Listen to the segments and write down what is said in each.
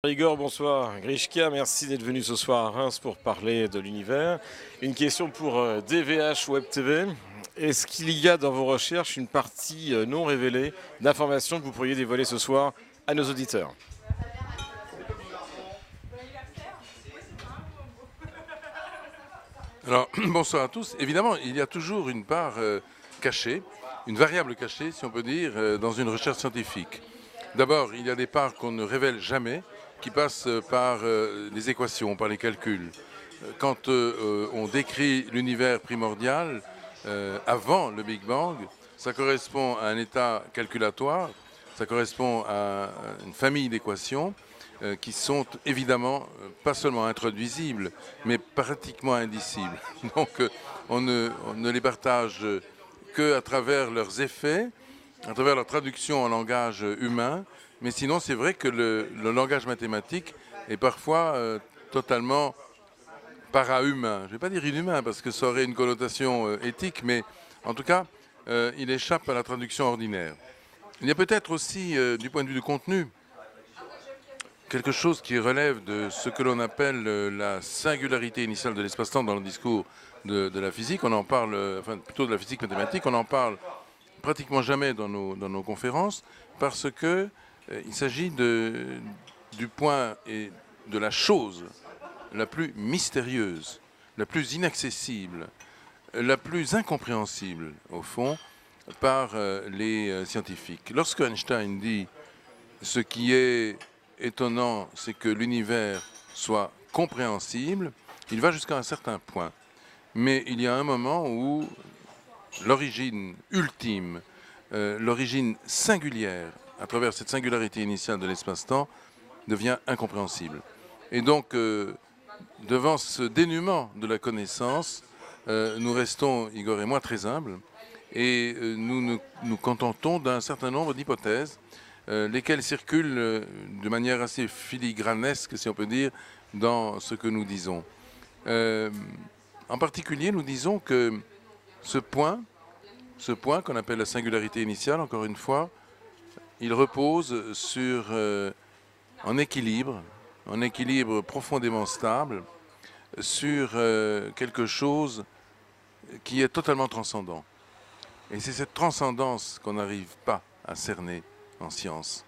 Igor, bonsoir. Grishka, merci d'être venu ce soir à Reims pour parler de l'univers. Une question pour DVH Web TV. Est-ce qu'il y a dans vos recherches une partie non révélée d'informations que vous pourriez dévoiler ce soir à nos auditeurs? Alors, bonsoir à tous. Évidemment, il y a toujours une part cachée, une variable cachée, si on peut dire, dans une recherche scientifique. D'abord, il y a des parts qu'on ne révèle jamais, qui passent par les équations, par les calculs. Quand on décrit l'univers primordial, avant le Big Bang, ça correspond à un état calculatoire, ça correspond à une famille d'équations qui sont évidemment pas seulement intraduisibles, mais pratiquement indicibles. Donc on ne les partage qu'à travers leurs effets, à travers leur traduction en langage humain, mais sinon c'est vrai que le langage mathématique est parfois totalement para-humain. Je ne vais pas dire inhumain parce que ça aurait une connotation éthique, mais en tout cas, il échappe à la traduction ordinaire. Il y a peut-être aussi, du point de vue du contenu, quelque chose qui relève de ce que l'on appelle la singularité initiale de l'espace-temps dans le discours de la physique. On en parle, enfin plutôt de la physique mathématique, on en parle pratiquement jamais dans nos conférences parce que il s'agit du point et de la chose la plus mystérieuse, la plus inaccessible, la plus incompréhensible, au fond, par les scientifiques. Lorsque Einstein dit « ce qui est étonnant, c'est que l'univers soit compréhensible », il va jusqu'à un certain point. Mais il y a un moment où l'origine ultime, l'origine singulière, à travers cette singularité initiale de l'espace-temps, devient incompréhensible. Et donc, devant ce dénuement de la connaissance, nous restons, Igor et moi, très humbles et nous contentons d'un certain nombre d'hypothèses, lesquelles circulent de manière assez filigranesque, si on peut dire, dans ce que nous disons. En particulier, nous disons que ce point qu'on appelle la singularité initiale, encore une fois, il repose sur un équilibre profondément stable, sur quelque chose qui est totalement transcendant. Et c'est cette transcendance qu'on n'arrive pas à cerner en science.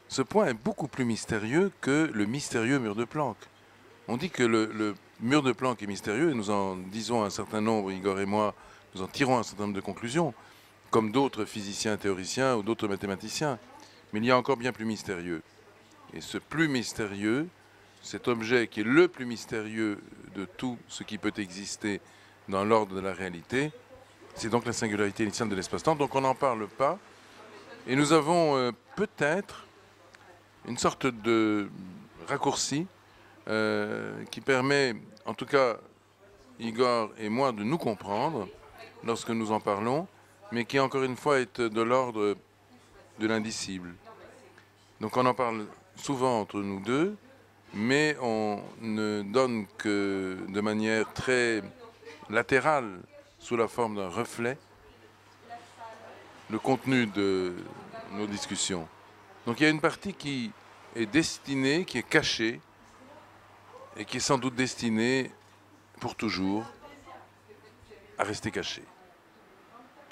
Ce point est beaucoup plus mystérieux que le mystérieux mur de Planck. On dit que le mur de Planck est mystérieux, et nous en disons un certain nombre, Igor et moi, nous en tirons un certain nombre de conclusions, comme d'autres physiciens théoriciens ou d'autres mathématiciens. Mais il y a encore bien plus mystérieux. Et ce plus mystérieux, cet objet qui est le plus mystérieux de tout ce qui peut exister dans l'ordre de la réalité, c'est donc la singularité initiale de l'espace-temps. Donc on n'en parle pas. Et nous avons peut-être une sorte de raccourci qui permet, en tout cas, Igor et moi, de nous comprendre lorsque nous en parlons, mais qui, encore une fois, est de l'ordre de l'indicible. Donc on en parle souvent entre nous deux, mais on ne donne que de manière très latérale, sous la forme d'un reflet, le contenu de nos discussions. Donc il y a une partie qui est destinée, qui est cachée, et qui est sans doute destinée, pour toujours, à rester cachée.